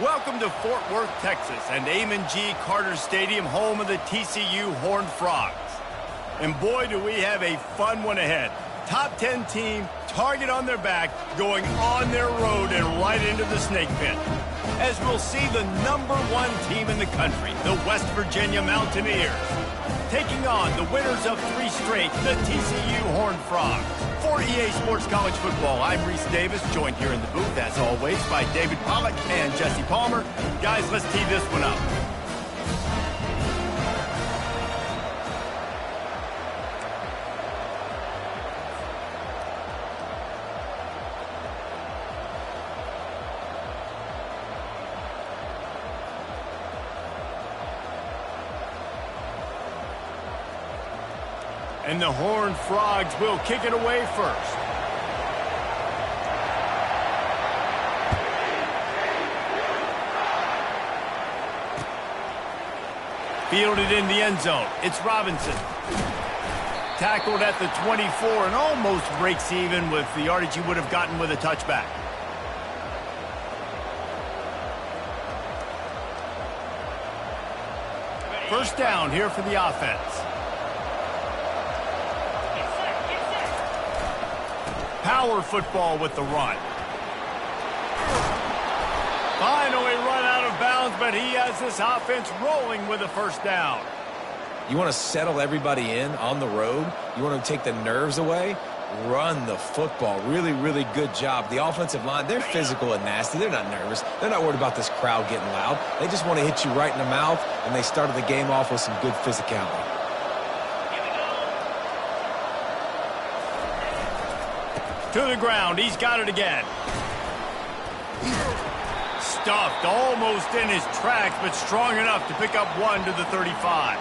Welcome to Fort Worth, Texas, and Amon G. Carter Stadium, home of the TCU Horned Frogs. And boy, do we have a fun one ahead. Top 10 team, target on their back, going on their road and right into the snake pit. As we'll see the #1 team in the country, the West Virginia Mountaineers, taking on the winners of 3 straight, the TCU Horned Frogs. For EA Sports College Football, I'm Reese Davis, joined here in the booth, as always, by David Pollack and Jesse Palmer. Guys, let's tee this one up. And the Horned Frogs will kick it away first. Fielded in the end zone. It's Robinson. Tackled at the 24 and almost breaks even with the yardage he would have gotten with a touchback. First down here for the offense. Power football with the run. Finally run out of bounds, but he has this offense rolling with a first down. You want to settle everybody in on the road? You want to take the nerves away? Run the football. Really, really good job. The offensive line, they're physical and nasty. They're not nervous. They're not worried about this crowd getting loud. They just want to hit you right in the mouth, and they started the game off with some good physicality. To the ground. He's got it again. Stuffed almost in his tracks, but strong enough to pick up 1 to the 35.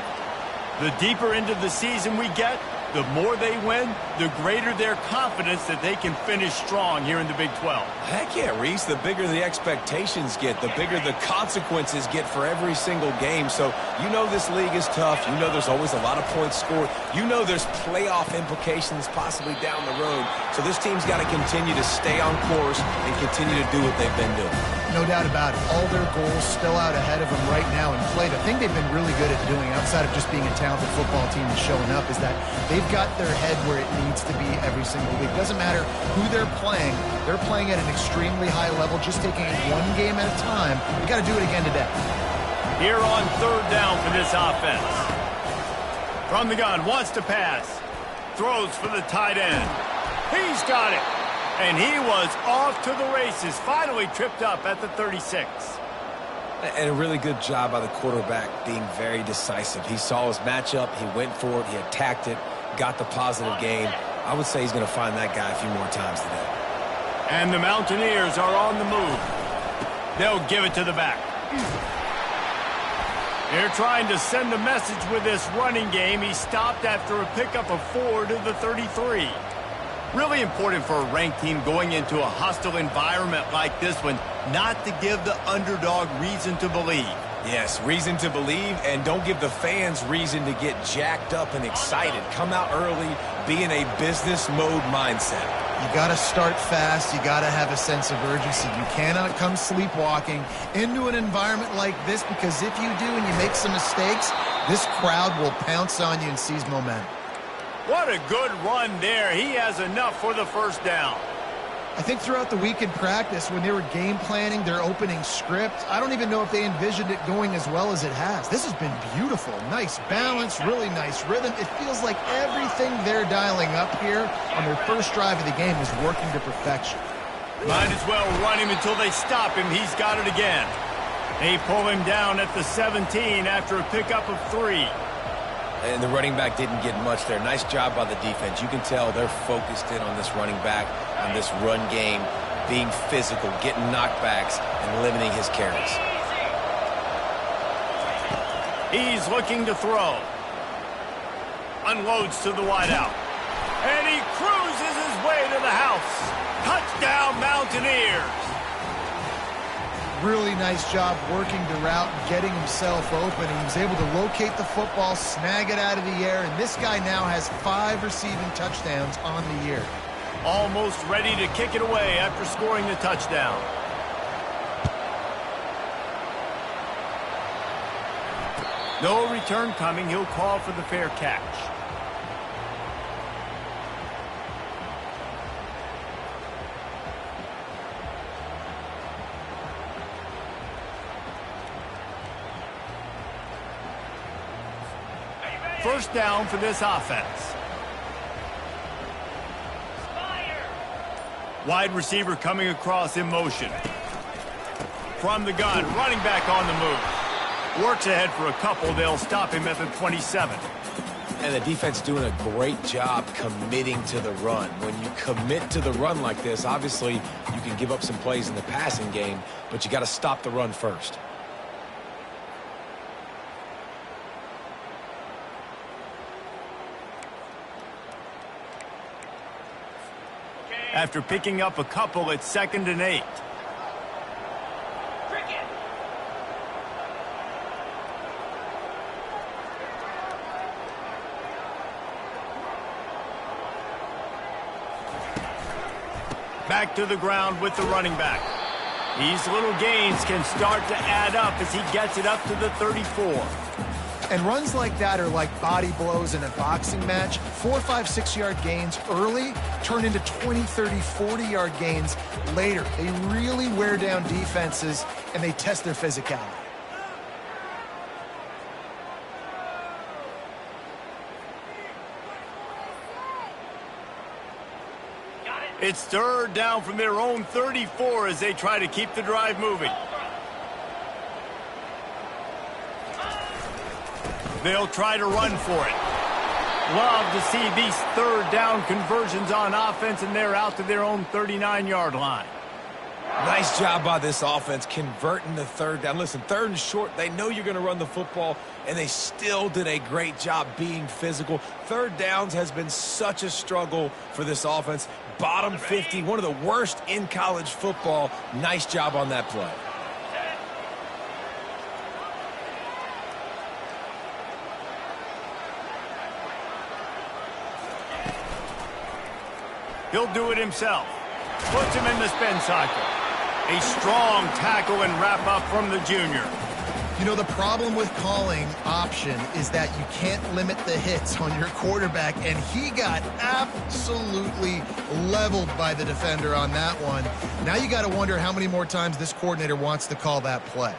The deeper into the season we get, the more they win, the greater their confidence that they can finish strong here in the Big 12. Heck yeah, Reese. The bigger the expectations get, the bigger the consequences get for every single game. So you know this league is tough. You know there's always a lot of points scored. You know there's playoff implications possibly down the road. So this team's got to continue to stay on course and continue to do what they've been doing. No doubt about it. All their goals still out ahead of them right now in play. The thing they've been really good at doing, outside of just being a talented football team and showing up, is that they've got their head where it needs to be every single week. Doesn't matter who they're playing at an extremely high level, just taking it one game at a time. You got to do it again today. Here on third down for this offense. From the gun, wants to pass. Throws for the tight end. He's got it. And he was off to the races, finally tripped up at the 36. And a really good job by the quarterback being very decisive. He saw his matchup, he went for it, he attacked it, got the positive gain. I would say he's going to find that guy a few more times today. And the Mountaineers are on the move. They'll give it to the back. They're trying to send a message with this running game. He stopped after a pickup of 4 to the 33. Really important for a ranked team going into a hostile environment like this one, not to give the underdog reason to believe. Yes, reason to believe, and don't give the fans reason to get jacked up and excited. Come out early, be in a business mode mindset. You got to start fast. You got to have a sense of urgency. You cannot come sleepwalking into an environment like this, because if you do and you make some mistakes, this crowd will pounce on you and seize momentum. What a good run there. He has enough for the first down. I think throughout the week in practice, when they were game planning their opening script, I don't even know if they envisioned it going as well as it has. This has been beautiful. Nice balance, really nice rhythm. It feels like everything they're dialing up here on their first drive of the game is working to perfection. Might as well run him until they stop him. He's got it again. They pull him down at the 17 after a pickup of 3. And the running back didn't get much there. Nice job by the defense. You can tell they're focused in on this running back, on this run game, being physical, getting knockbacks, and limiting his carries. He's looking to throw. Unloads to the wideout. And he cruises his way to the house. Touchdown, Mountaineers. Really nice job working the route and getting himself open. He was able to locate the football, snag it out of the air, and this guy now has 5 receiving touchdowns on the year. Almost ready to kick it away after scoring the touchdown. No return coming. He'll call for the fair catch. First down for this offense. Wide receiver coming across in motion. From the gun, running back on the move. Works ahead for a couple. They'll stop him at the 27. And the defense doing a great job committing to the run. When you commit to the run like this, obviously you can give up some plays in the passing game, but you got to stop the run first. After picking up a couple, it's 2nd and 8. Back to the ground with the running back. These little gains can start to add up as he gets it up to the 34. And runs like that are like body blows in a boxing match. 4, 5, 6-yard gains early turn into 20, 30, 40-yard gains later. They really wear down defenses, and they test their physicality. It's 3rd down from their own 34 as they try to keep the drive moving. They'll try to run for it. Love to see these 3rd down conversions on offense, and they're out to their own 39-yard line. Nice job by this offense converting the 3rd down. Listen, 3rd and short, they know you're going to run the football, and they still did a great job being physical. 3rd downs has been such a struggle for this offense. Bottom 50, one of the worst in college football. Nice job on that play. He'll do it himself. Puts him in the spin cycle. A strong tackle and wrap up from the junior. You know, the problem with calling option is that you can't limit the hits on your quarterback, and he got absolutely leveled by the defender on that one. Now you got to wonder how many more times this coordinator wants to call that play.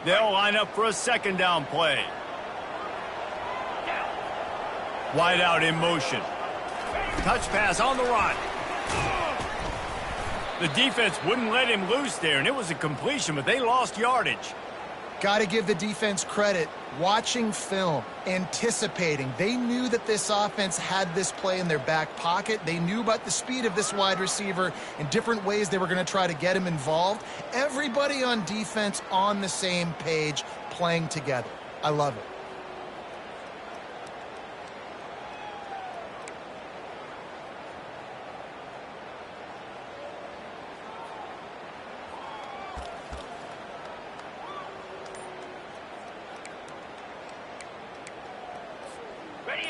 They'll line up for a 2nd down play. Wide out in motion. Touch pass on the run. The defense wouldn't let him loose there, and it was a completion, but they lost yardage. Got to give the defense credit. Watching film, anticipating. They knew that this offense had this play in their back pocket. They knew about the speed of this wide receiver and different ways they were going to try to get him involved. Everybody on defense on the same page, playing together. I love it.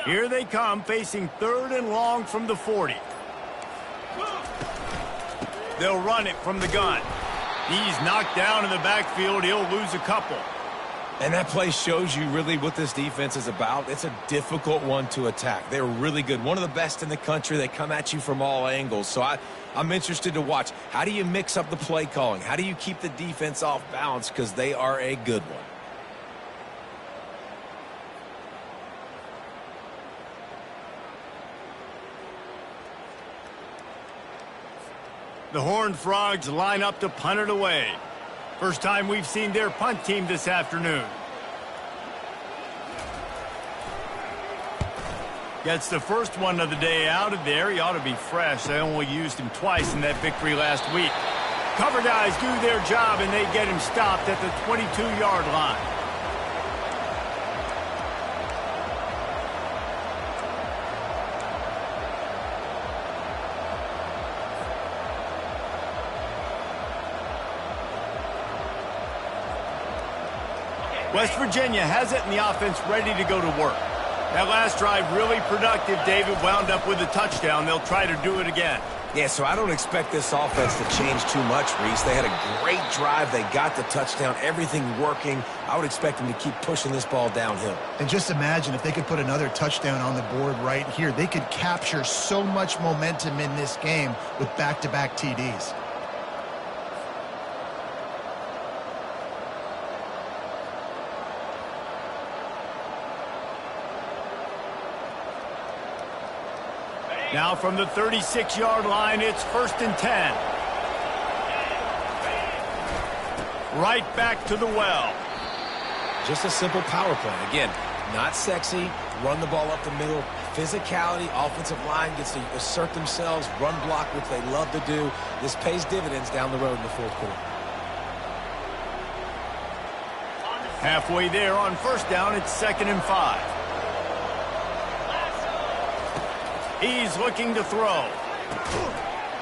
Here they come, facing 3rd and long from the 40. They'll run it from the gun. He's knocked down in the backfield. He'll lose a couple. And that play shows you really what this defense is about. It's a difficult one to attack. They're really good. One of the best in the country. They come at you from all angles. So I'm interested to watch. How do you mix up the play calling? How do you keep the defense off balance? Because they are a good one. The Horned Frogs line up to punt it away. First time we've seen their punt team this afternoon. Gets the first one of the day out of there. He ought to be fresh. They only used him twice in that victory last week. Cover guys do their job, and they get him stopped at the 22-yard line. West Virginia has it, and the offense ready to go to work. That last drive really productive. David wound up with a touchdown. They'll try to do it again. Yeah, so I don't expect this offense to change too much, Reese. They had a great drive. They got the touchdown. Everything working. I would expect them to keep pushing this ball downhill. And just imagine if they could put another touchdown on the board right here. They could capture so much momentum in this game with back-to-back TDs. Now from the 36-yard line, it's 1st and 10. Right back to the well. Just a simple power play. Again, not sexy. Run the ball up the middle. Physicality, offensive line gets to assert themselves, run block, which they love to do. This pays dividends down the road in the fourth quarter. Halfway there on 1st down, it's 2nd and 5. He's looking to throw.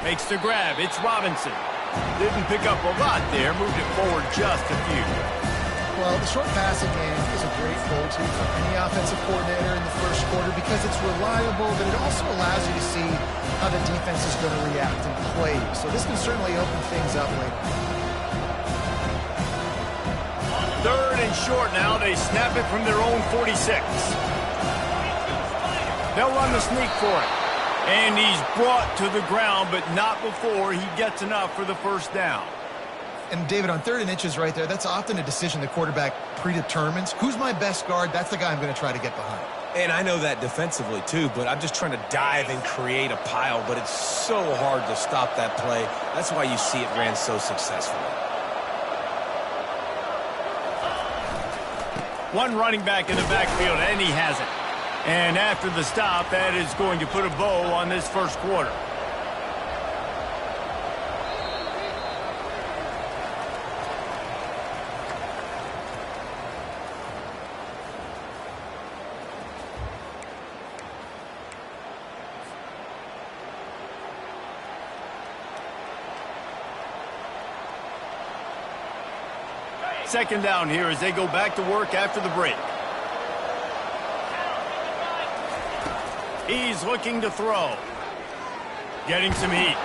Makes the grab. It's Robinson. Didn't pick up a lot there. Moved it forward just a few. Well, the short passing game is a great go-to for any offensive coordinator in the first quarter because it's reliable, but it also allows you to see how the defense is going to react and play. So this can certainly open things up later. 3rd and short now. They snap it from their own 46. They'll run the sneak for it. And he's brought to the ground, but not before he gets enough for the 1st down. And, David, on 3rd and inches right there, that's often a decision the quarterback predetermines. Who's my best guard? That's the guy I'm going to try to get behind. And I know that defensively, too, but I'm just trying to dive and create a pile, but it's so hard to stop that play. That's why you see it ran so successfully. One running back in the backfield, and he has it. And after the stop, that is going to put a bow on this first quarter. Second down here as they go back to work after the break. He's looking to throw. Getting some heat.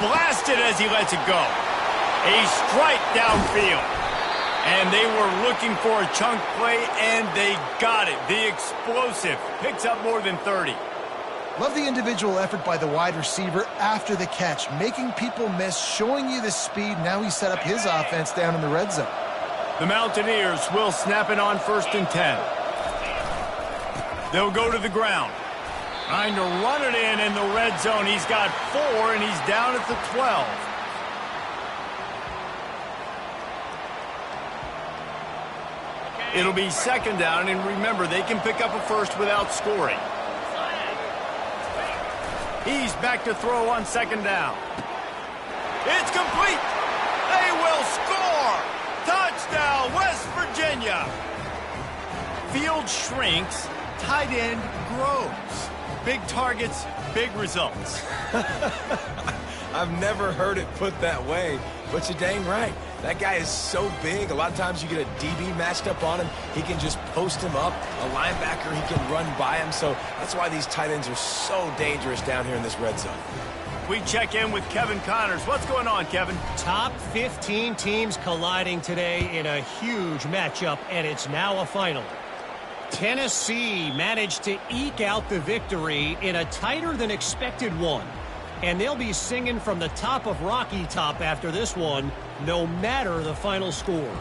Blasted as he lets it go. A strike downfield. And they were looking for a chunk play, and they got it. The explosive picks up more than 30. Love the individual effort by the wide receiver after the catch, making people miss, showing you the speed. Now he set up his offense down in the red zone. The Mountaineers will snap it on 1st and 10. They'll go to the ground. Trying to run it in the red zone. He's got 4, and he's down at the 12. It'll be 2nd down, and remember, they can pick up a first without scoring. He's back to throw on 2nd down. It's complete. They will score. Touchdown, West Virginia. Field shrinks, tight end grows. Big targets, big results. I've never heard it put that way, but you're dang right. That guy is so big. A lot of times you get a DB matched up on him. He can just post him up. A linebacker, he can run by him. So that's why these tight ends are so dangerous down here in this red zone. We check in with Kevin Connors. What's going on, Kevin? Top 15 teams colliding today in a huge matchup, and it's now a final. Tennessee managed to eke out the victory in a tighter than expected one. And they'll be singing from the top of Rocky Top after this one, no matter the final score.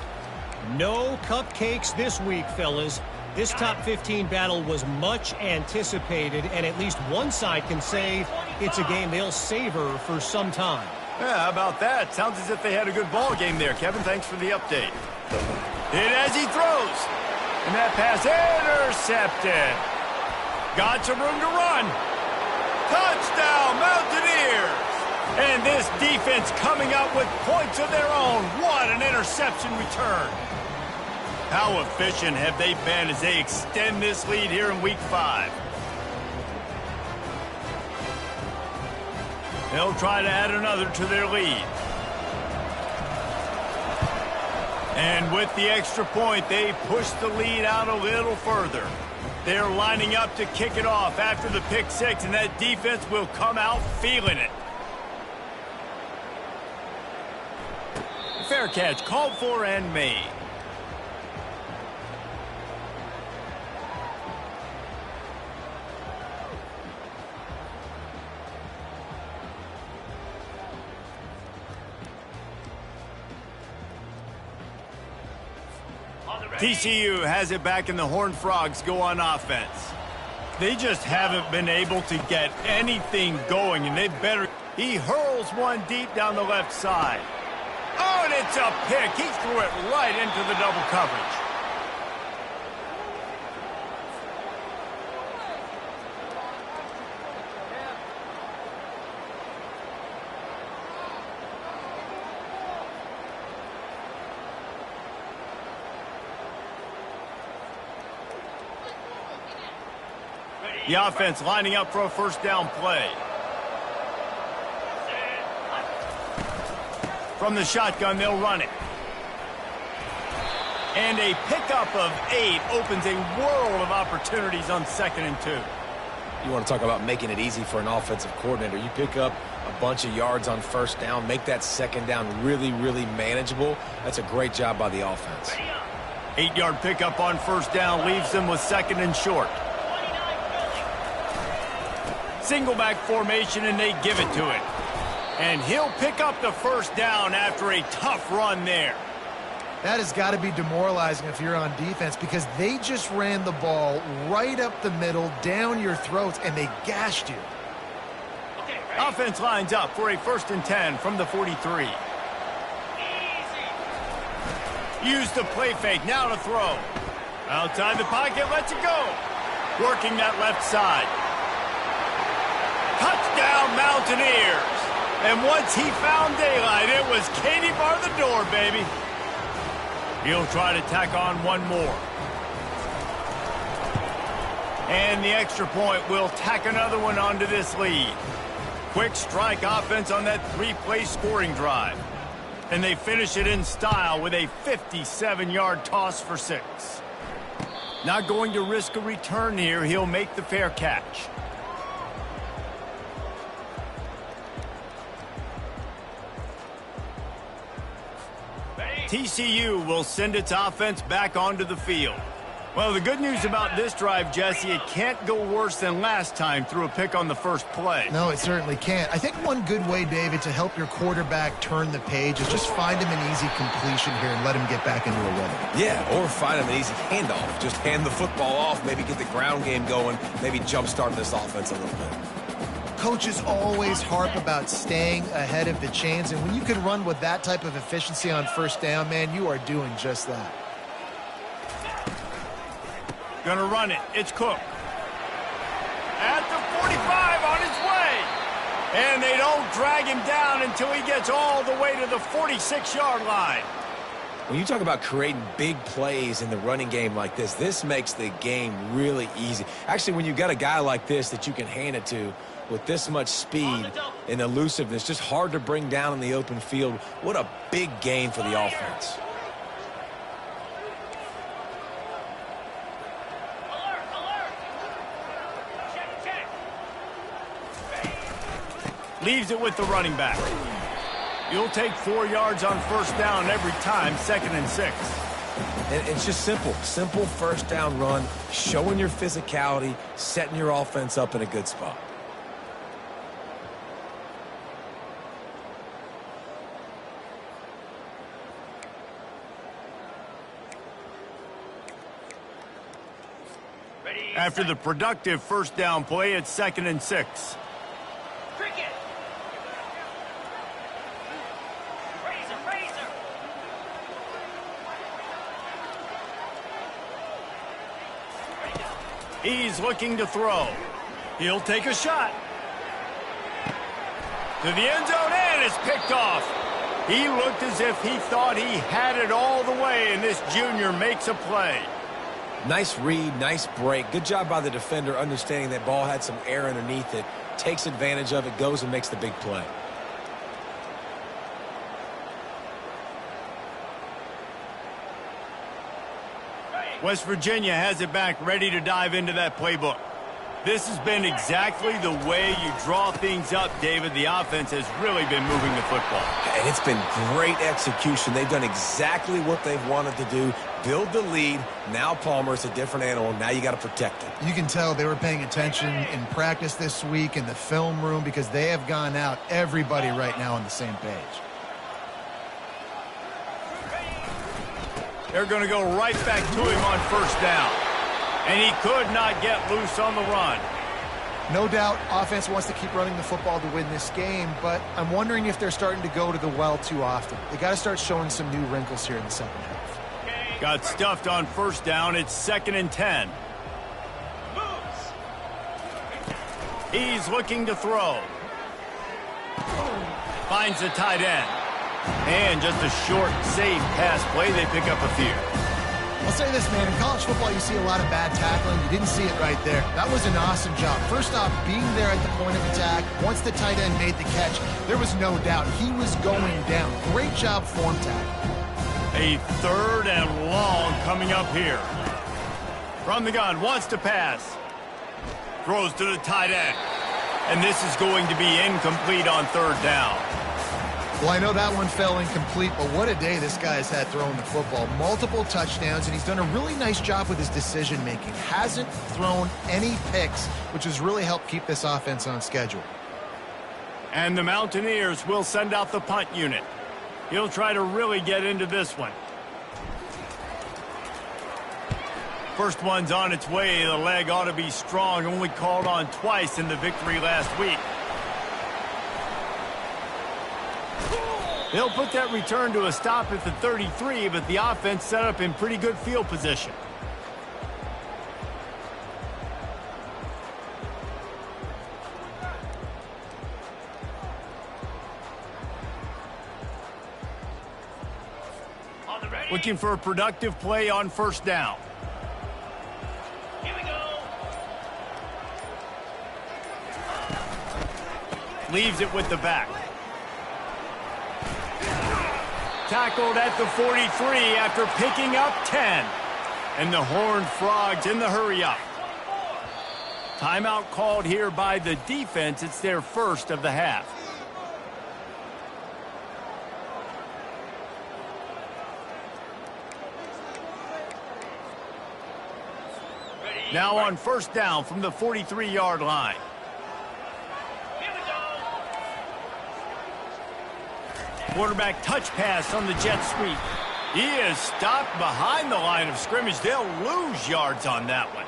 No cupcakes this week, fellas. This top 15 battle was much anticipated, and at least one side can say it's a game they'll savor for some time. Yeah, how about that? Sounds as if they had a good ball game there, Kevin. Thanks for the update. Hit as he throws. And that pass intercepted. Got some room to run. Touchdown, Mountaineers. And this defense coming out with points of their own. What an interception return. How efficient have they been as they extend this lead here in Week 5? They'll try to add another to their lead. And with the extra point, they push the lead out a little further. They're lining up to kick it off after the pick six, and that defense will come out feeling it. Fair catch called for and made. TCU has it back, and the Horned Frogs go on offense. They just haven't been able to get anything going, and they better. He hurls one deep down the left side. Oh, and it's a pick. He threw it right into the double coverage. The offense lining up for a first down play. From the shotgun, they'll run it. And a pickup of 8 opens a world of opportunities on 2nd and 2. You want to talk about making it easy for an offensive coordinator. You pick up a bunch of yards on first down, make that second down really, really manageable. That's a great job by the offense. 8-yard pickup on first down leaves them with 2nd and short. Single back formation, and they give it to it. And he'll pick up the first down after a tough run there. That has got to be demoralizing if you're on defense, because they just ran the ball right up the middle, down your throats, and they gashed you. Offense lines up for a 1st and 10 from the 43. Use the play fake, now to throw. Outside the pocket, lets it go. Working that left side. Touchdown, Mountaineers. And once he found daylight, it was Katie bar the door, baby. He'll try to tack on one more. And the extra point will tack another one onto this lead. Quick strike offense on that 3-play scoring drive. And they finish it in style with a 57-yard toss for 6. Not going to risk a return here. He'll make the fair catch. TCU will send its offense back onto the field. Well, the good news about this drive, Jesse, it can't go worse than last time through a pick on the first play. No, it certainly can't. I think one good way, David, to help your quarterback turn the page is just find him an easy completion here and let him get back into a rhythm. Yeah, or find him an easy handoff. Just hand the football off, maybe get the ground game going, maybe jumpstart this offense a little bit. Coaches always harp about staying ahead of the chains, and when you can run with that type of efficiency on first down, man, you are doing just that. Gonna run it. It's Cook. At the 45 on his way. And they don't drag him down until he gets all the way to the 46-yard line. When you talk about creating big plays in the running game like this makes the game really easy. Actually, when you got a guy like this that you can hand it to with this much speed and elusiveness, just hard to bring down in the open field, what a big gain for the offense. Leaves it with the running back. You'll take 4 yards on first down every time, 2nd and 6. And it's just simple. Simple first down run, showing your physicality, setting your offense up in a good spot. After the productive first down play, it's 2nd and 6. He's looking to throw. He'll take a shot. To the end zone, and it's picked off. He looked as if he thought he had it all the way, and this junior makes a play. Nice read, nice break. Good job by the defender understanding that ball had some air underneath it. Takes advantage of it, goes and makes the big play. West Virginia has it back, ready to dive into that playbook. This has been exactly the way you draw things up, David. The offense has really been moving the football. And it's been great execution. They've done exactly what they've wanted to do. Build the lead. Now Palmer's a different animal. Now you got to protect him. You can tell they were paying attention in practice this week in the film room because they have gone out, everybody right now on the same page. They're going to go right back to him on first down. And he could not get loose on the run. No doubt offense wants to keep running the football to win this game, but I'm wondering if they're starting to go to the well too often. They got to start showing some new wrinkles here in the second half. Got stuffed on first down. It's 2nd and 10. He's looking to throw. Finds the tight end. And just a short, safe pass play. They pick up a few. I'll say this, man. In college football, you see a lot of bad tackling. You didn't see it right there. That was an awesome job. First off, being there at the point of attack. Once the tight end made the catch, there was no doubt he was going down. Great job form tackle. A 3rd and long coming up here. From the gun, wants to pass. Throws to the tight end. And this is going to be incomplete on 3rd down. Well, I know that one fell incomplete, but what a day this guy has had throwing the football. Multiple touchdowns, and he's done a really nice job with his decision-making. Hasn't thrown any picks, which has really helped keep this offense on schedule. And the Mountaineers will send out the punt unit. He'll try to really get into this one. First one's on its way. The leg ought to be strong. Only called on twice in the victory last week. They'll put that return to a stop at the 33, but the offense set up in pretty good field position. Looking for a productive play on first down. Here we go. Leaves it with the back. Tackled at the 43 after picking up 10. And the Horned Frogs in the hurry-up. Timeout called here by the defense. It's their first of the half. Now on first down from the 43-yard line. Quarterback touch pass on the jet sweep. He is stopped behind the line of scrimmage. They'll lose yards on that one.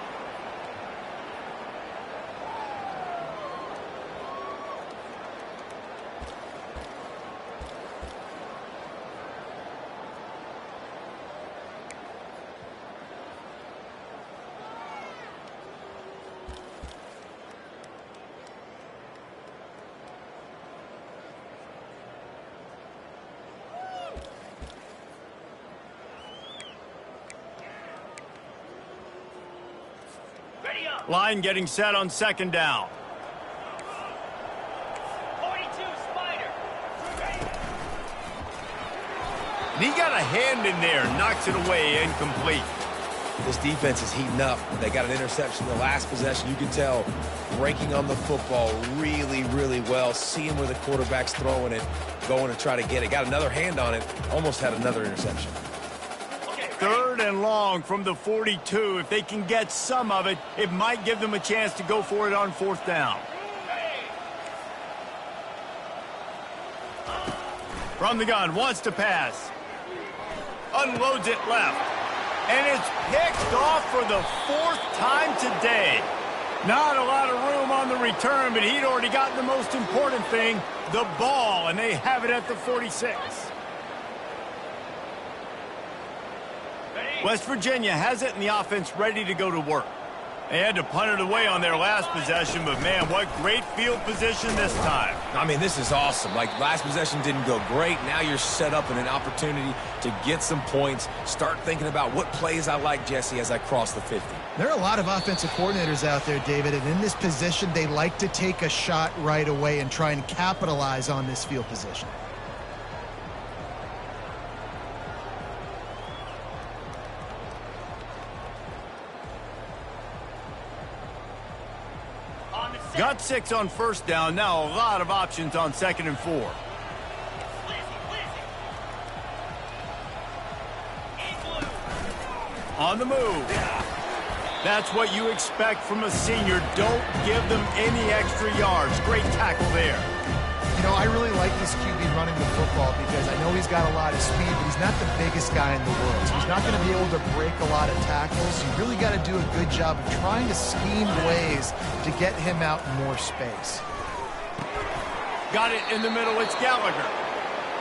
Line getting set on second down. 42 Spider. And he got a hand in there, knocks it away, incomplete. This defense is heating up. They got an interception the last possession. You can tell breaking on the football really, really well. Seeing where the quarterback's throwing it, going to try to get it. Got another hand on it. Almost had another interception. 3rd and long from the 42. If they can get some of it, it might give them a chance to go for it on 4th down. From the gun, wants to pass. Unloads it left. And it's picked off for the 4th time today. Not a lot of room on the return, but he'd already gotten the most important thing, the ball, and they have it at the 46. West Virginia has it, and the offense ready to go to work. They had to punt it away on their last possession, but, man, what great field position this time. I mean, this is awesome. Like, last possession didn't go great. Now you're set up in an opportunity to get some points. Start thinking about what plays I like, Jesse, as I cross the 50. There are a lot of offensive coordinators out there, David, and in this position, they like to take a shot right away and try and capitalize on this field position. Got 6 on first down. Now a lot of options on 2nd and 4. On the move. That's what you expect from a senior. Don't give them any extra yards. Great tackle there. You know, I really like this QB running the football because I know he's got a lot of speed, but he's not the biggest guy in the world. So he's not going to be able to break a lot of tackles. You really got to do a good job of trying to scheme ways to get him out in more space. Got it in the middle. It's Gallagher.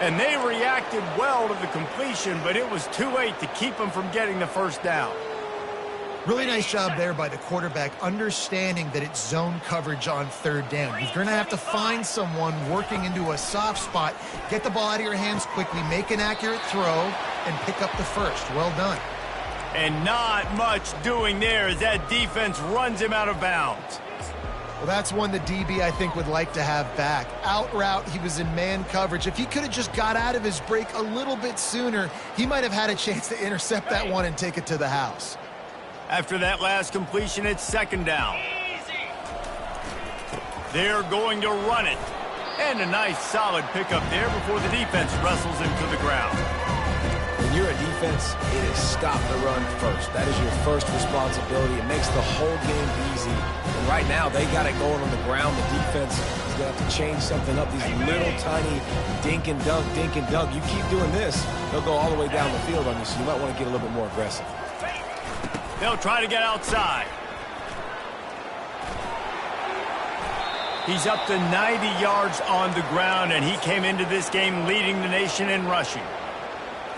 And they reacted well to the completion, but it was too late to keep him from getting the first down. Really nice job there by the quarterback, understanding that it's zone coverage on 3rd down. You're going to have to find someone working into a soft spot, get the ball out of your hands quickly, make an accurate throw, and pick up the first. Well done. And not much doing there as that defense runs him out of bounds. Well, that's one the DB, I think, would like to have back. Out route, he was in man coverage. If he could have just got out of his break a little bit sooner, he might have had a chance to intercept that one and take it to the house. After that last completion, it's 2nd down. They're going to run it. And a nice solid pickup there before the defense wrestles him to the ground. When you're a defense, it is stop the run first. That is your first responsibility. It makes the whole game easy. And right now, they got it going on the ground. The defense is going to have to change something up. These little tiny dink and dunk, dink and dunk. You keep doing this, they'll go all the way down the field on you, so you might want to get a little bit more aggressive. They'll try to get outside. He's up to 90 yards on the ground, and he came into this game leading the nation in rushing.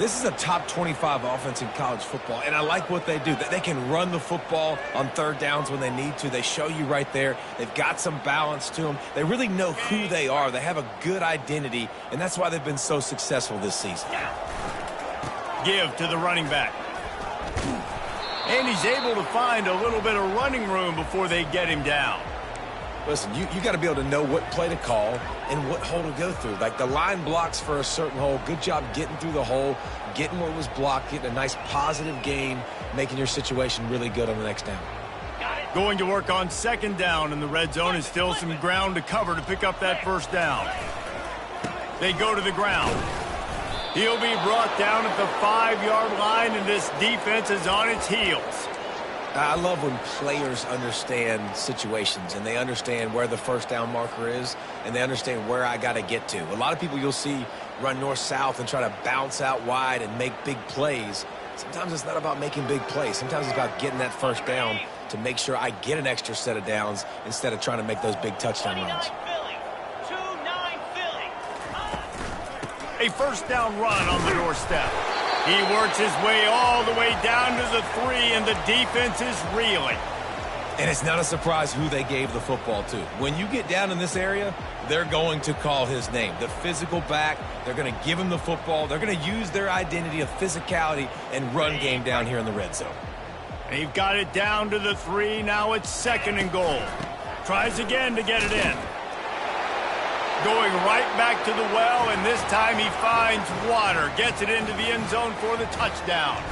This is a top 25 offense in college football, and I like what they do. They can run the football on 3rd downs when they need to. They show you right there. They've got some balance to them. They really know who they are. They have a good identity, and that's why they've been so successful this season. Give to the running back. And he's able to find a little bit of running room before they get him down. Listen, you got to be able to know what play to call and what hole to go through. Like the line blocks for a certain hole. Good job getting through the hole, getting what was blocked, getting a nice positive gain, making your situation really good on the next down. Going to work on 2nd down in the red zone is still some ground to cover to pick up that first down. They go to the ground. He'll be brought down at the 5-yard line, and this defense is on its heels. I love when players understand situations and they understand where the first down marker is and they understand where I got to get to. A lot of people you'll see run north-south and try to bounce out wide and make big plays. Sometimes it's not about making big plays. Sometimes it's about getting that first down to make sure I get an extra set of downs instead of trying to make those big touchdown runs. A first down run on the doorstep. He works his way all the way down to the 3, and the defense is reeling. And it's not a surprise who they gave the football to. When you get down in this area, they're going to call his name. The physical back, they're going to give him the football. They're going to use their identity of physicality and run game down here in the red zone. They've got it down to the 3. Now it's 2nd and goal. Tries again to get it in. Going right back to the well, and this time he finds water. Gets it into the end zone for the touchdown.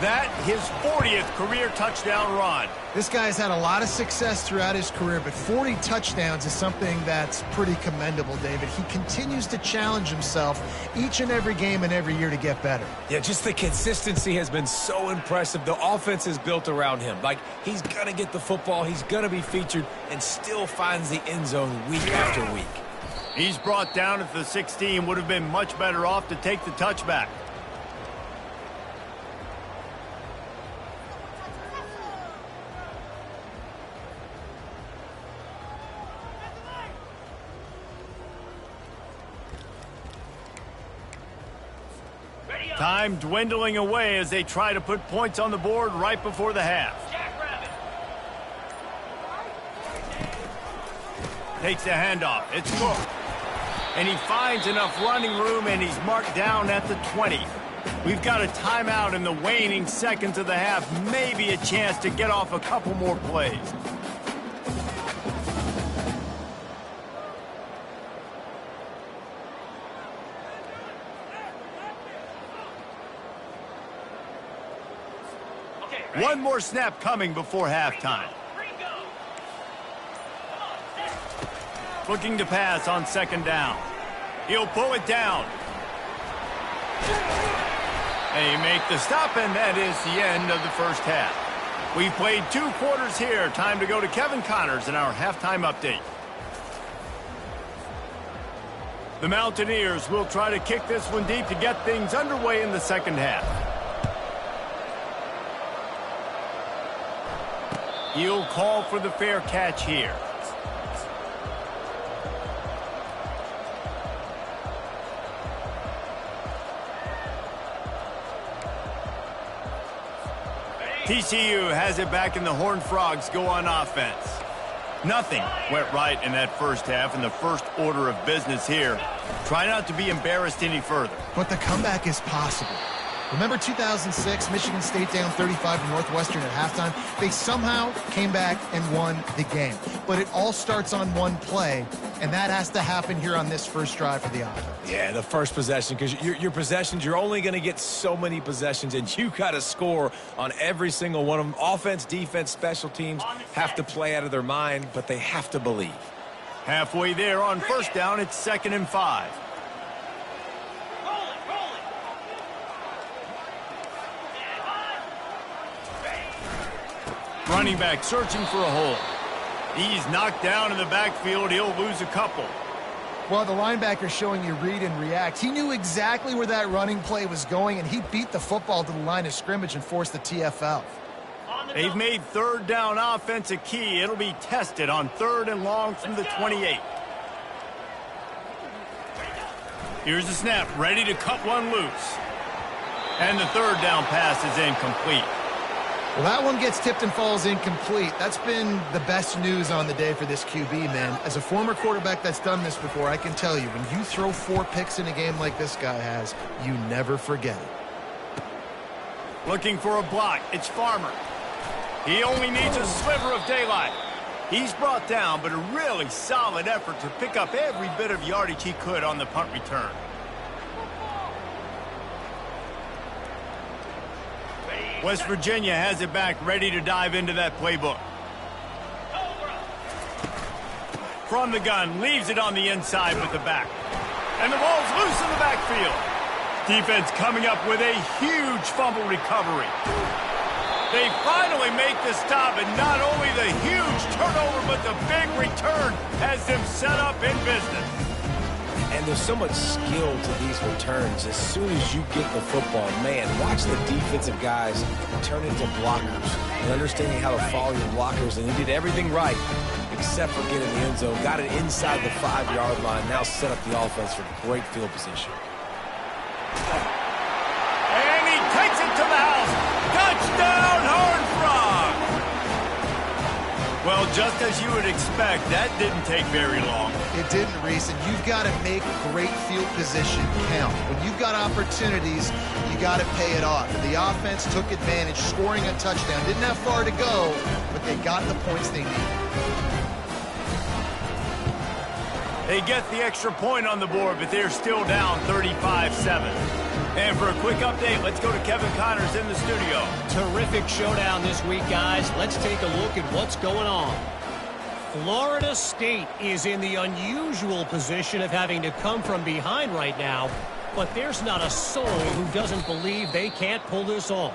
That, his 40th career touchdown run. This guy's had a lot of success throughout his career, but 40 touchdowns is something that's pretty commendable, David. He continues to challenge himself each and every game and every year to get better. Yeah, just the consistency has been so impressive. The offense is built around him. Like, he's going to get the football, he's going to be featured, and still finds the end zone week after week. He's brought down at the 16. Would have been much better off to take the touchback. Time dwindling away as they try to put points on the board right before the half. Takes the handoff. It's Cook. And he finds enough running room, and he's marked down at the 20. We've got a timeout in the waning seconds of the half. Maybe a chance to get off a couple more plays. One more snap coming before halftime. Looking to pass on second down. He'll pull it down. They make the stop, and that is the end of the first half. We've played 2 quarters here. Time to go to Kevin Connors in our halftime update. The Mountaineers will try to kick this one deep to get things underway in the second half. He'll call for the fair catch here. TCU has it back, and the Horned Frogs go on offense. Nothing went right in that first half, and the first order of business here. Try not to be embarrassed any further. But the comeback is possible. Remember 2006, Michigan State down 35 to Northwestern at halftime? They somehow came back and won the game. But it all starts on one play, and that has to happen here on this first drive for the offense. Yeah, the first possession, because your possessions, you're only going to get so many possessions, and you got to score on every single one of them. Offense, defense, special teams have to play out of their mind, but they have to believe. Halfway there on first down, it's 2nd and 5. Running back searching for a hole. He's knocked down in the backfield. He'll lose a couple. Well, the linebacker's showing you read and react. He knew exactly where that running play was going, and he beat the football to the line of scrimmage and forced the TFL. They've made third down offense a key. It'll be tested on 3rd and long from the 28. Here's the snap, ready to cut one loose. And the 3rd down pass is incomplete. Well, that one gets tipped and falls incomplete. That's been the best news on the day for this QB, man. As a former quarterback that's done this before, I can tell you, when you throw 4 picks in a game like this guy has, you never forget it. Looking for a block. It's Farmer. He only needs a sliver of daylight. He's brought down, but a really solid effort to pick up every bit of yardage he could on the punt return. West Virginia has it back, ready to dive into that playbook. From the gun, leaves it on the inside with the back. And the ball's loose in the backfield. Defense coming up with a huge fumble recovery. They finally make the stop, and not only the huge turnover, but the big return has them set up in business. And there's so much skill to these returns. As soon as you get the football, man, watch the defensive guys turn into blockers and understanding how to follow your blockers. And he did everything right except for getting the end zone. Got it inside the 5-yard line. Now set up the offense for great field position. And he takes it to the house. Touchdown, Horned Frogs! Well, just as you would expect, that didn't take very long. It didn't, Reese, and you've got to make great field position count. When you've got opportunities, you got to pay it off. And the offense took advantage, scoring a touchdown. Didn't have far to go, but they got the points they needed. They get the extra point on the board, but they're still down 35-7. And for a quick update, let's go to Kevin Connors in the studio. Terrific showdown this week, guys. Let's take a look at what's going on. Florida State is in the unusual position of having to come from behind right now, but there's not a soul who doesn't believe they can't pull this off.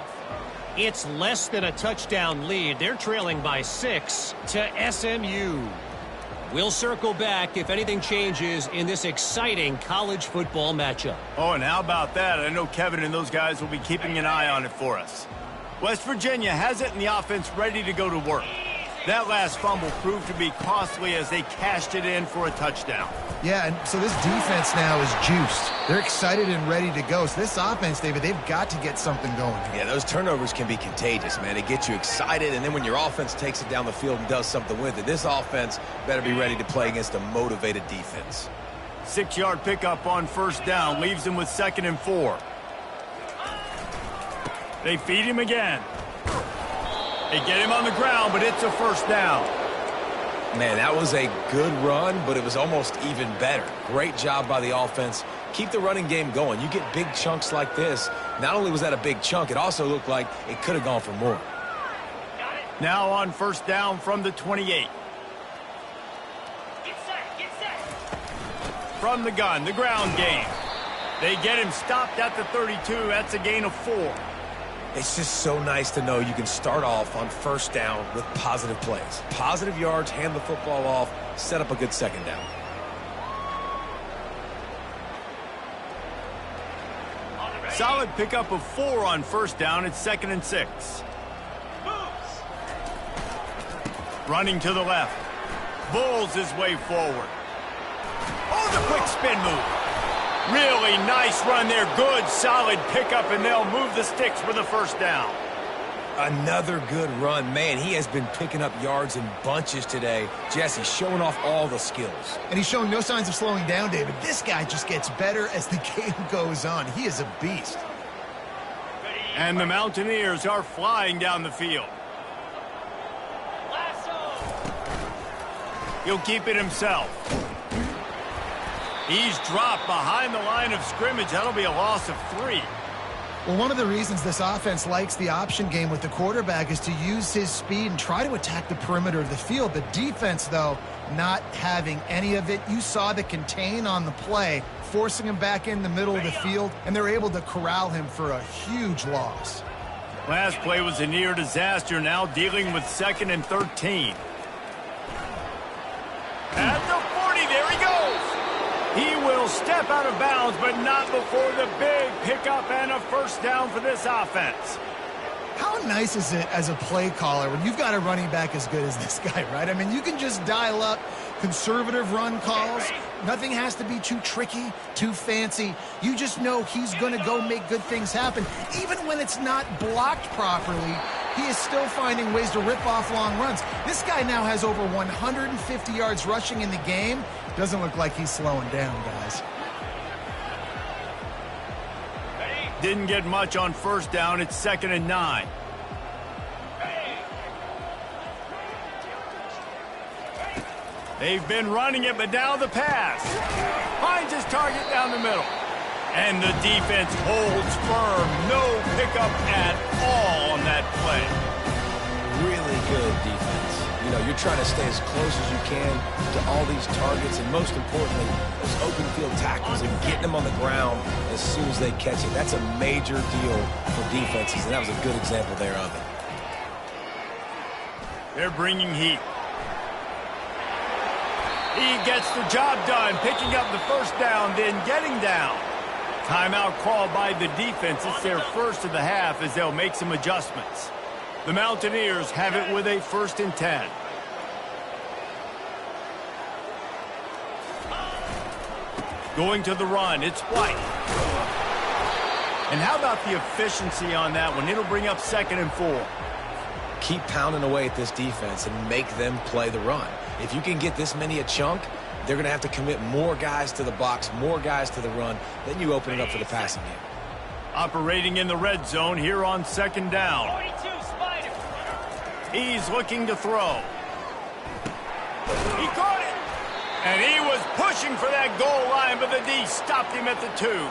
It's less than a touchdown lead. They're trailing by 6 to SMU. We'll circle back if anything changes in this exciting college football matchup. Oh, and how about that? I know Kevin and those guys will be keeping an eye on it for us. West Virginia has it in the offense ready to go to work. That last fumble proved to be costly as they cashed it in for a touchdown. Yeah, and so this defense now is juiced. They're excited and ready to go. So this offense, David, they've got to get something going. Yeah, those turnovers can be contagious, man. It gets you excited, and then when your offense takes it down the field and does something with it, this offense better be ready to play against a motivated defense. 6-yard pickup on first down leaves them with 2nd and 4. They feed him again. They get him on the ground, but it's a first down. Man, that was a good run, but it was almost even better. Great job by the offense. Keep the running game going. You get big chunks like this. Not only was that a big chunk, it also looked like it could have gone for more. Now on first down from the 28. Get set, get set. from the gun, the ground game. They get him stopped at the 32. That's a gain of 4. It's just so nice to know you can start off on first down with positive plays. Positive yards, hand the football off, set up a good second down. Solid pickup of 4 on first down. It's 2nd and 6. Running to the left. Bulls his way forward. Oh, the quick spin move. Really nice run there. Good, solid pickup, and they'll move the sticks for the first down. Another good run. Man, he has been picking up yards in bunches today. Jesse showing off all the skills. And he's showing no signs of slowing down, David. This guy just gets better as the game goes on. He is a beast. And the Mountaineers are flying down the field. He'll keep it himself. He's dropped behind the line of scrimmage. That'll be a loss of 3. Well, one of the reasons this offense likes the option game with the quarterback is to use his speed and try to attack the perimeter of the field. The defense, though, not having any of it. You saw the contain on the play, forcing him back in the middle of the field, and they're able to corral him for a huge loss. Last play was a near disaster. Now dealing with 2nd and 13. At the 40, there he goes. He will step out of bounds, but not before the big pickup and a first down for this offense. How nice is it as a play caller when you've got a running back as good as this guy, right? I mean, you can just dial up conservative run calls. Nothing has to be too tricky, too fancy. You just know he's going to go make good things happen. Even when it's not blocked properly, he is still finding ways to rip off long runs. This guy now has over 150 yards rushing in the game. Doesn't look like he's slowing down, guys. Didn't get much on first down. It's 2nd and 9. They've been running it, but now the pass. Finds his target down the middle. And the defense holds firm. No pickup at all on that play. Really good defense. You know, you're trying to stay as close as you can to all these targets, and most importantly, those open field tackles and getting them on the ground as soon as they catch it. That's a major deal for defenses, and that was a good example there of it. They're bringing heat. He gets the job done, picking up the first down, then getting down. Timeout called by the defense. It's their first of the half as they'll make some adjustments. The Mountaineers have it with a 1st and 10. Going to the run, it's White. And how about the efficiency on that one? It'll bring up 2nd and 4. Keep pounding away at this defense and make them play the run. If you can get this many a chunk, they're going to have to commit more guys to the box, more guys to the run. Then you open it up for the passing game. Operating in the red zone here on 2nd down. 42 Spider. He's looking to throw. He caught it. And he was pushing for that goal line, but the D stopped him at the 2.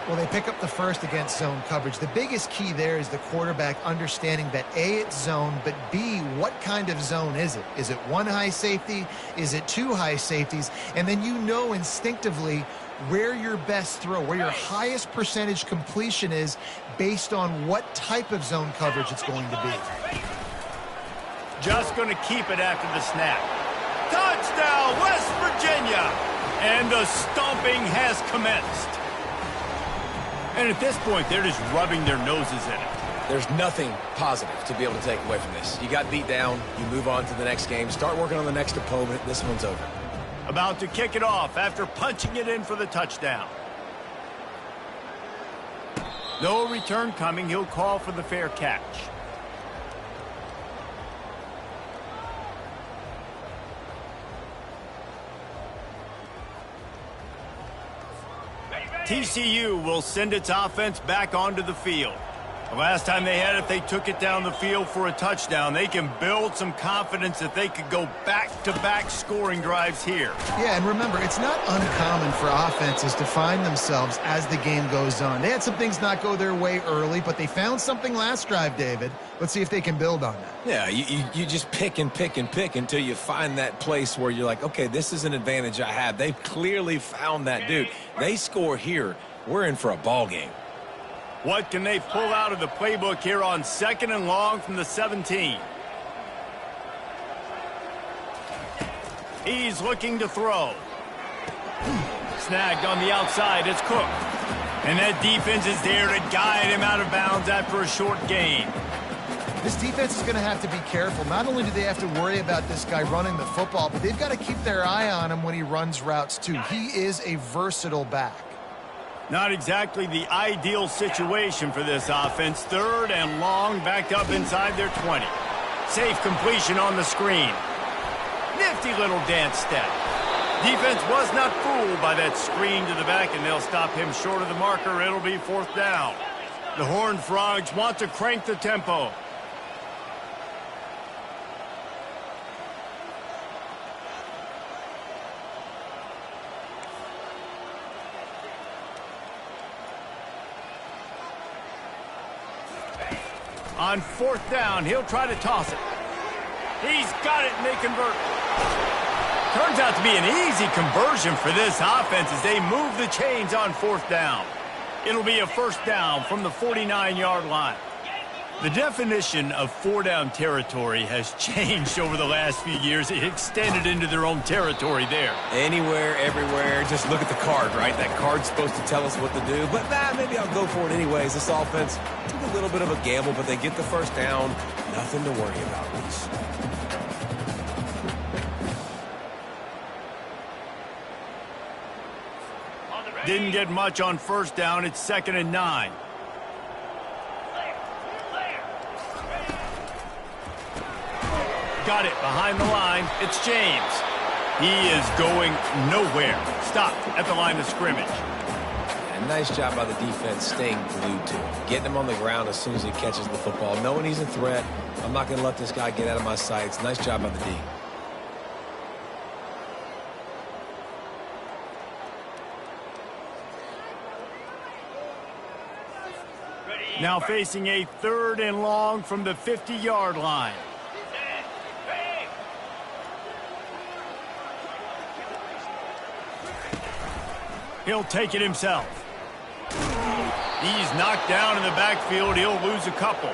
Well, they pick up the first against zone coverage. The biggest key there is the quarterback understanding that A, it's zone, but B, what kind of zone is it? Is it 1 high safety? Is it 2 high safeties? And then you know instinctively where your best throw, where your highest percentage completion is based on what type of zone coverage it's going to be. Just going to keep it after the snap. Touchdown, West Virginia! And the stomping has commenced. And at this point, they're just rubbing their noses in it. There's nothing positive to be able to take away from this. You got beat down, you move on to the next game, start working on the next opponent. This one's over. About to kick it off after punching it in for the touchdown. No return coming. He'll call for the fair catch. TCU will send its offense back onto the field. The last time they had it, they took it down the field for a touchdown. They can build some confidence that they could go back-to-back scoring drives here. Yeah, and remember, it's not uncommon for offenses to find themselves as the game goes on. They had some things not go their way early, but they found something last drive, David. Let's see if they can build on that. Yeah, you just pick and pick and pick until you find that place where you're like, okay, this is an advantage I have. They've clearly found that dude. They score here, we're in for a ball game. What can they pull out of the playbook here on 2nd and long from the 17? He's looking to throw. Snagged on the outside. It's Cook. And that defense is there to guide him out of bounds after a short gain. This defense is going to have to be careful. Not only do they have to worry about this guy running the football, but they've got to keep their eye on him when he runs routes too. He is a versatile back. Not exactly the ideal situation for this offense. 3rd and long, backed up inside their 20. Safe completion on the screen. Nifty little dance step. Defense was not fooled by that screen to the back, and they'll stop him short of the marker. It'll be 4th down. The Horned Frogs want to crank the tempo. On 4th down, he'll try to toss it. He's got it, and they convert. Turns out to be an easy conversion for this offense as they move the chains on 4th down. It'll be a 1st down from the 49-yard line. The definition of 4-down territory has changed over the last few years. It extended into their own territory there. Anywhere, everywhere, just look at the card, right? That card's supposed to tell us what to do, but maybe I'll go for it anyways. This offense took a little bit of a gamble, but they get the 1st down. Nothing to worry about, Reese. Didn't get much on 1st down. It's 2nd and 9. Got it behind the line. It's James. He is going nowhere. Stopped at the line of scrimmage. And nice job by the defense staying glued to him. Getting him on the ground as soon as he catches the football. Knowing he's a threat. I'm not going to let this guy get out of my sights. Nice job by the D. Now facing a 3rd and long from the 50-yard line. He'll take it himself. He's knocked down in the backfield. He'll lose a couple.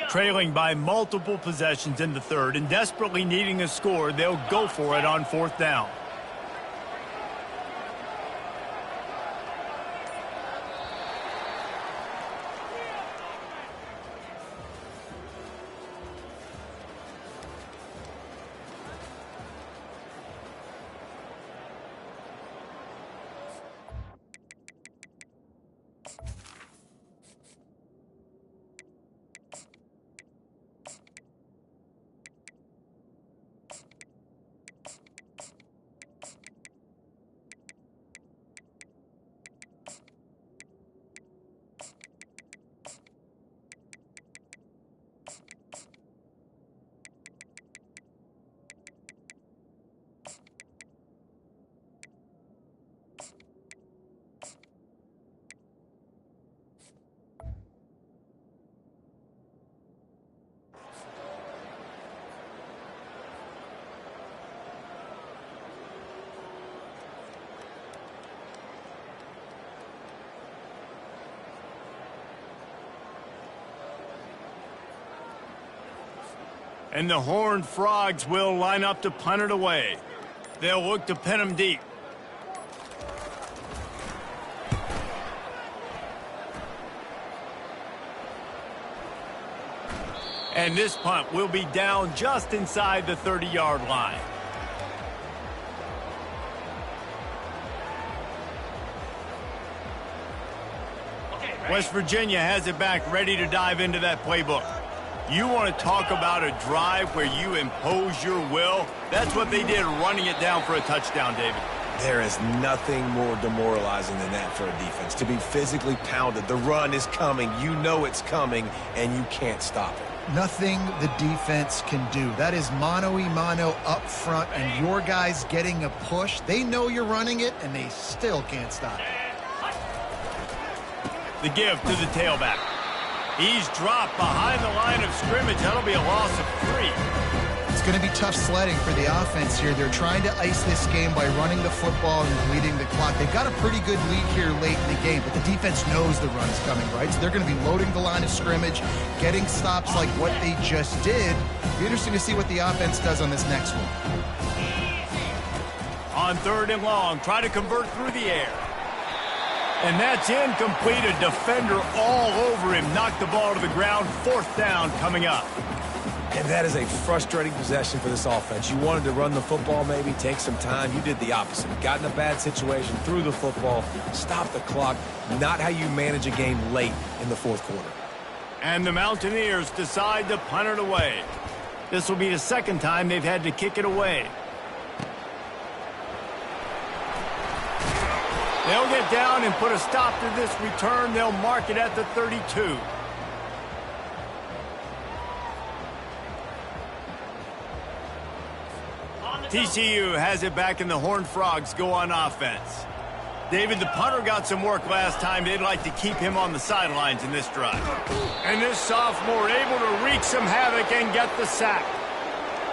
Trailing by multiple possessions in the 3rd and desperately needing a score, they'll go for it on 4th down. And the Horned Frogs will line up to punt it away. They'll look to pin him deep. And this punt will be down just inside the 30-yard line. West Virginia has it back, ready to dive into that playbook. You want to talk about a drive where you impose your will? That's what they did, running it down for a touchdown, David. There is nothing more demoralizing than that for a defense. To be physically pounded, the run is coming, you know it's coming, and you can't stop it. Nothing the defense can do. That is mano-a-mano up front, and your guys getting a push. They know you're running it, and they still can't stop it. The give to the tailback. He's dropped behind the line of scrimmage. That'll be a loss of 3. It's going to be tough sledding for the offense here. They're trying to ice this game by running the football and bleeding the clock. They've got a pretty good lead here late in the game, but the defense knows the run's coming, right? So they're going to be loading the line of scrimmage, getting stops like what they just did. It'll be interesting to see what the offense does on this next one. On 3rd and long, try to convert through the air. And that's incomplete. A defender all over him. Knocked the ball to the ground. 4th down coming up. And that is a frustrating possession for this offense. You wanted to run the football, maybe take some time. You did the opposite. Got in a bad situation, threw the football, stopped the clock. Not how you manage a game late in the 4th quarter. And the Mountaineers decide to punt it away. This will be the 2nd time they've had to kick it away. They'll get down and put a stop to this return. They'll mark it at the 32. TCU has it back, and the Horned Frogs go on offense. David, the punter got some work last time. They'd like to keep him on the sidelines in this drive. And this sophomore able to wreak some havoc and get the sack.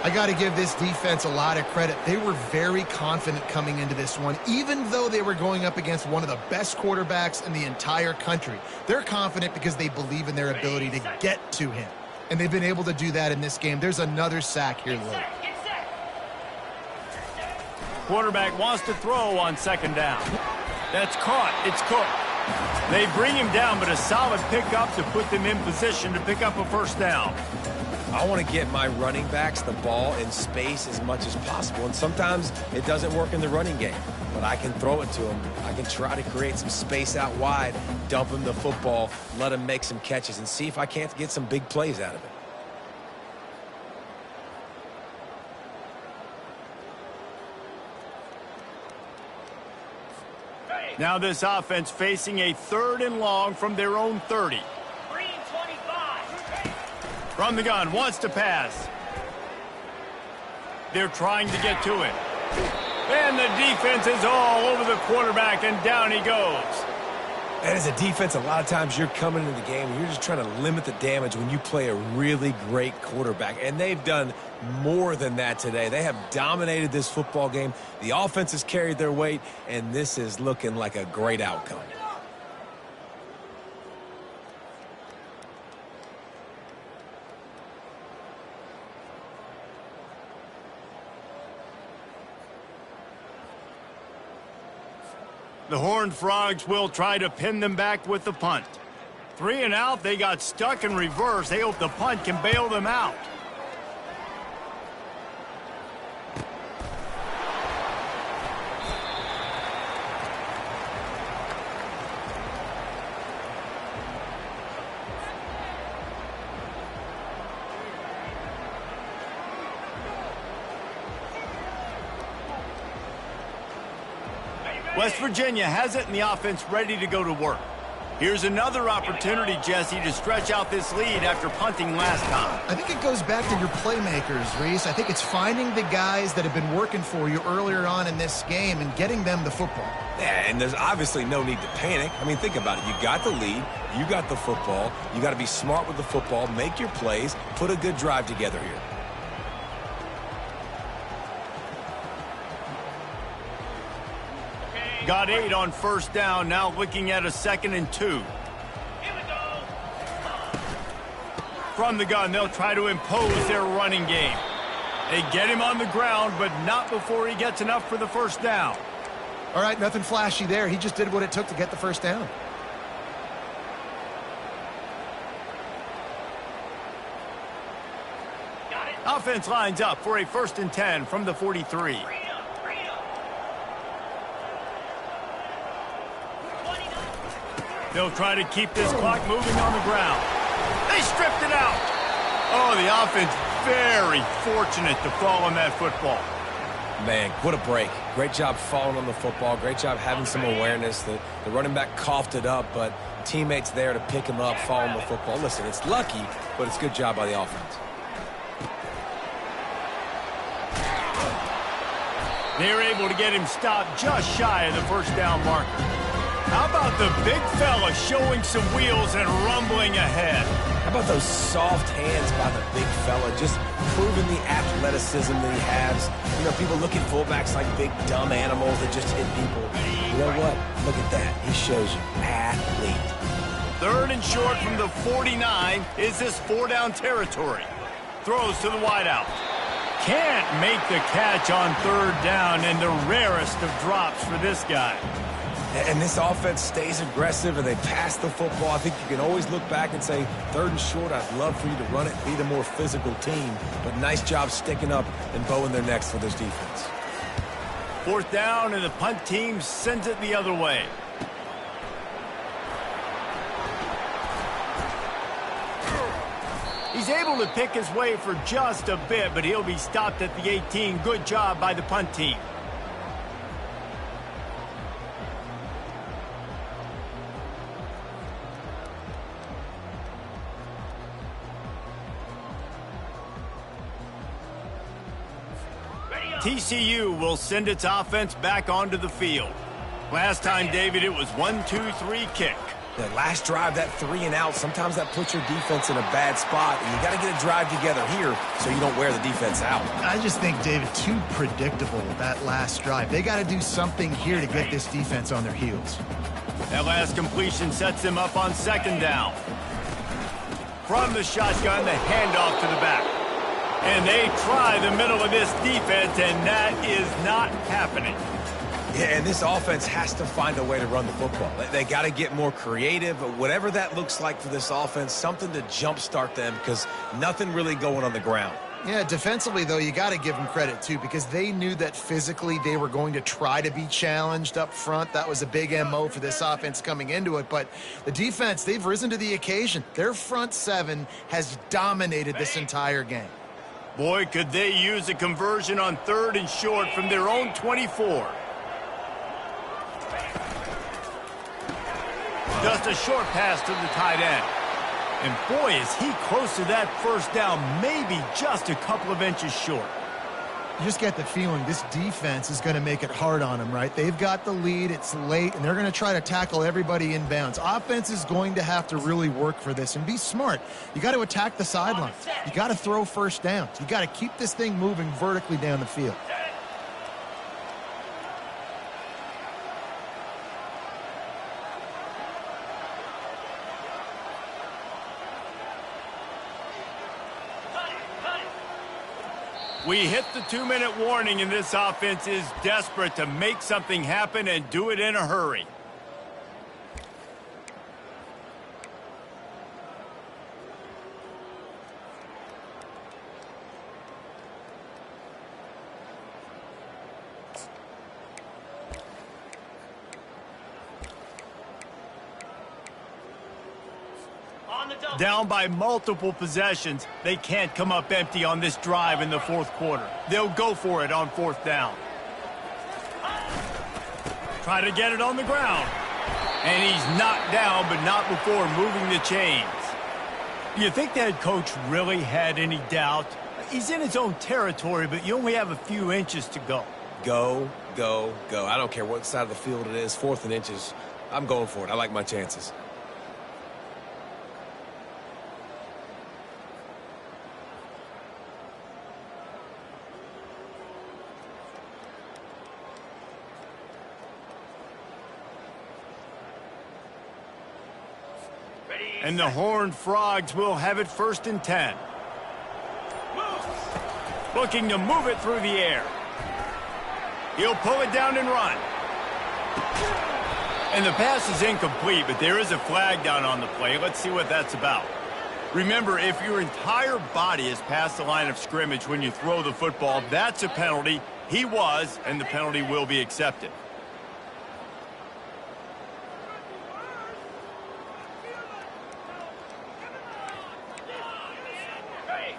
I got to give this defense a lot of credit. They were very confident coming into this one, even though they were going up against one of the best quarterbacks in the entire country. They're confident because they believe in their ability to get to him. And they've been able to do that in this game. There's another sack here late. Quarterback wants to throw on 2nd down. That's caught. It's Cook. They bring him down, but a solid pickup to put them in position to pick up a 1st down. I want to get my running backs the ball in space as much as possible, and sometimes it doesn't work in the running game, but I can throw it to them. I can try to create some space out wide, dump him the football, let him make some catches, and see if I can't get some big plays out of it. Now this offense facing a 3rd and long from their own 30. From the gun, wants to pass. They're trying to get to it. And the defense is all over the quarterback, and down he goes. And as a defense, a lot of times you're coming into the game and you're just trying to limit the damage when you play a really great quarterback. And they've done more than that today. They have dominated this football game. The offense has carried their weight, and this is looking like a great outcome. The Horned Frogs will try to pin them back with the punt. 3 and out. They got stuck in reverse. They hope the punt can bail them out. West Virginia has it, and the offense ready to go to work. Here's another opportunity, Jesse, to stretch out this lead after punting last time. I think it goes back to your playmakers, Reese. I think it's finding the guys that have been working for you earlier on in this game and getting them the football. Yeah, and there's obviously no need to panic. I mean, think about it. You got the lead. You got the football. You got to be smart with the football, make your plays, put a good drive together here. Got 8 on 1st down, now looking at a 2nd and 2. Here we go. From the gun, they'll try to impose their running game. They get him on the ground, but not before he gets enough for the 1st down. All right, nothing flashy there. He just did what it took to get the 1st down. Got it. Offense lines up for a 1st and 10 from the 43. They'll try to keep this clock moving on the ground. They stripped it out. Oh, the offense very fortunate to fall on that football. Man, what a break. Great job falling on the football. Great job having some awareness. The running back coughed it up, but teammates there to pick him up, fall on the football. Listen, it's lucky, but it's a good job by the offense. They're able to get him stopped just shy of the first down marker. How about the big fella showing some wheels and rumbling ahead? How about those soft hands by the big fella, just proving the athleticism that he has. You know, people look at fullbacks like big, dumb animals that just hit people. You know what? Look at that. He shows you athlete. 3rd and short from the 49 is this 4-down territory. Throws to the wideout. Can't make the catch on 3rd down, and the rarest of drops for this guy. And this offense stays aggressive and they pass the football. I think you can always look back and say, 3rd and short, I'd love for you to run it, be the more physical team. But nice job sticking up and bowing their necks for this defense. 4th down, and the punt team sends it the other way. He's able to pick his way for just a bit, but he'll be stopped at the 18. Good job by the punt team. TCU will send its offense back onto the field. Last time, David, it was 1-2-3 kick. That last drive, that 3-and-out, sometimes that puts your defense in a bad spot, and you got to get a drive together here so you don't wear the defense out. I just think, David, too predictable, that last drive. They got to do something here to get this defense on their heels. That last completion sets them up on 2nd down. From the shotgun, the handoff to the back. And they try the middle of this defense, and that is not happening. Yeah, and this offense has to find a way to run the football. They got to get more creative, but whatever that looks like for this offense, something to jumpstart them because nothing really going on the ground. Yeah, defensively, though, you got to give them credit, too, because they knew that physically they were going to try to be challenged up front. That was a big MO for this offense coming into it. But the defense, they've risen to the occasion. Their front 7 has dominated this entire game. Boy, could they use a conversion on 3rd and short from their own 24. Just a short pass to the tight end. And boy, is he close to that first down, maybe just a couple of inches short. You just get the feeling this defense is going to make it hard on them, right? They've got the lead, it's late, and they're going to try to tackle everybody inbounds. Offense is going to have to really work for this and be smart. You got to attack the sidelines. You got to throw first downs. You got to keep this thing moving vertically down the field. We hit the 2-minute warning, and this offense is desperate to make something happen and do it in a hurry. Down by multiple possessions, they can't come up empty on this drive in the 4th quarter. They'll go for it on 4th down. Try to get it on the ground. And he's knocked down, but not before moving the chains. You think the head coach really had any doubt? He's in his own territory, but you only have a few inches to go. Go, go, go. I don't care what side of the field it is, 4th and inches. I'm going for it. I like my chances. And the Horned Frogs will have it 1st and 10. Looking to move it through the air. He'll pull it down and run. And the pass is incomplete, but there is a flag down on the play. Let's see what that's about. Remember, if your entire body is past the line of scrimmage when you throw the football, that's a penalty. He was, and the penalty will be accepted.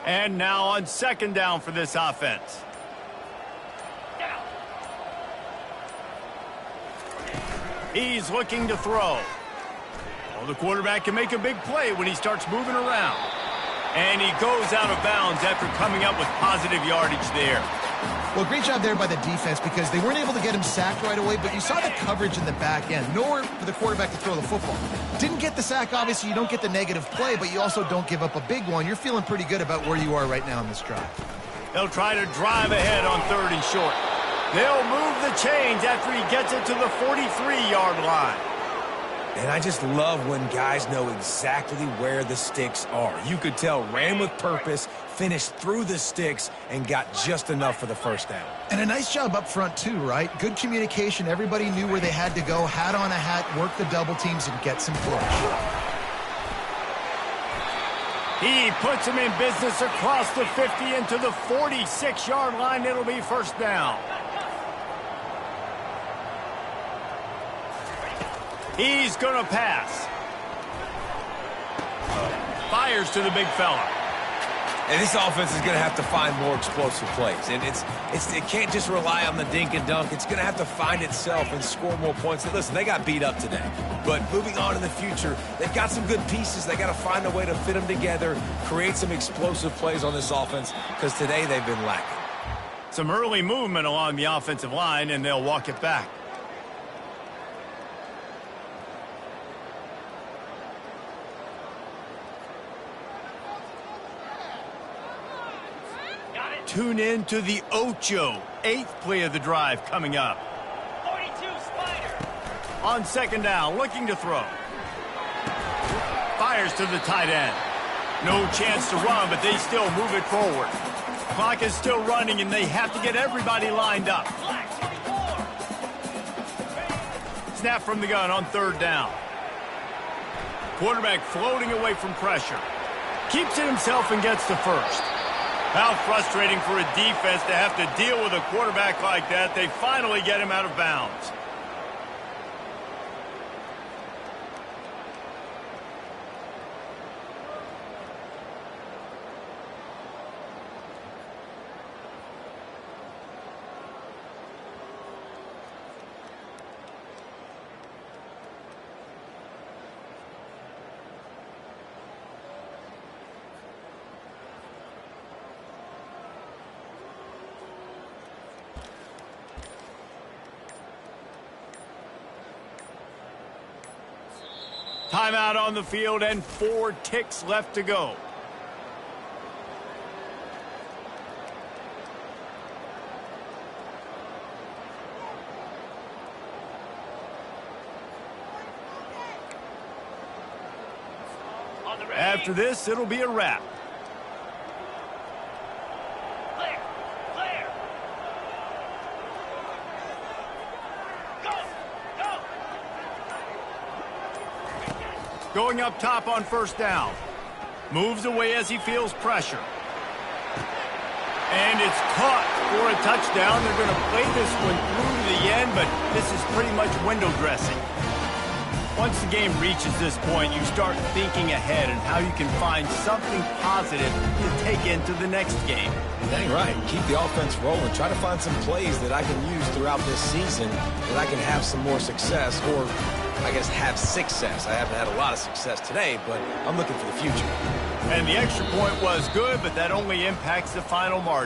And now on second down for this offense. Down. He's looking to throw. Well, the quarterback can make a big play when he starts moving around. And he goes out of bounds after coming up with positive yardage there. Well, great job there by the defense because they weren't able to get him sacked right away, but you saw the coverage in the back end. Nowhere for the quarterback to throw the football. Didn't get the sack, obviously. You don't get the negative play, but you also don't give up a big one. You're feeling pretty good about where you are right now in this drive. They'll try to drive ahead on 3rd and short. They'll move the chains after he gets it to the 43-yard line. And I just love when guys know exactly where the sticks are. You could tell ran with purpose, finished through the sticks, and got just enough for the first down. And a nice job up front, too, right? Good communication. Everybody knew where they had to go, hat on a hat, work the double teams, and get some push. He puts him in business across the 50 into the 46-yard line. It'll be first down. He's going to pass. Fires to the big fella. And this offense is going to have to find more explosive plays. And it can't just rely on the dink and dunk. It's going to have to find itself and score more points. And listen, they got beat up today. But moving on in the future, they've got some good pieces. They got to find a way to fit them together, create some explosive plays on this offense, because today they've been lacking. Some early movement along the offensive line, and they'll walk it back. Tune in to the Ocho, 8th play of the drive coming up. 42 Spider. On second down, looking to throw. Fires to the tight end. No chance to run, but they still move it forward. Clock is still running, and they have to get everybody lined up. Black 24. Snap from the gun on 3rd down. Quarterback floating away from pressure. Keeps it himself and gets to first. How frustrating for a defense to have to deal with a quarterback like that. They finally get him out of bounds. Timeout on the field and 4 ticks left to go. After this, it'll be a wrap. Clear. Clear. Go. Go. Going up top on first down. Moves away as he feels pressure. And it's caught for a touchdown. They're going to play this one through to the end, but this is pretty much window dressing. Once the game reaches this point, you start thinking ahead and how you can find something positive to take into the next game. Dang right. Keep the offense rolling. Try to find some plays that I can use throughout this season that I can have some more success, or I guess have success. I haven't had a lot of success today, but I'm looking for the future. And the extra point was good, but that only impacts the final margin.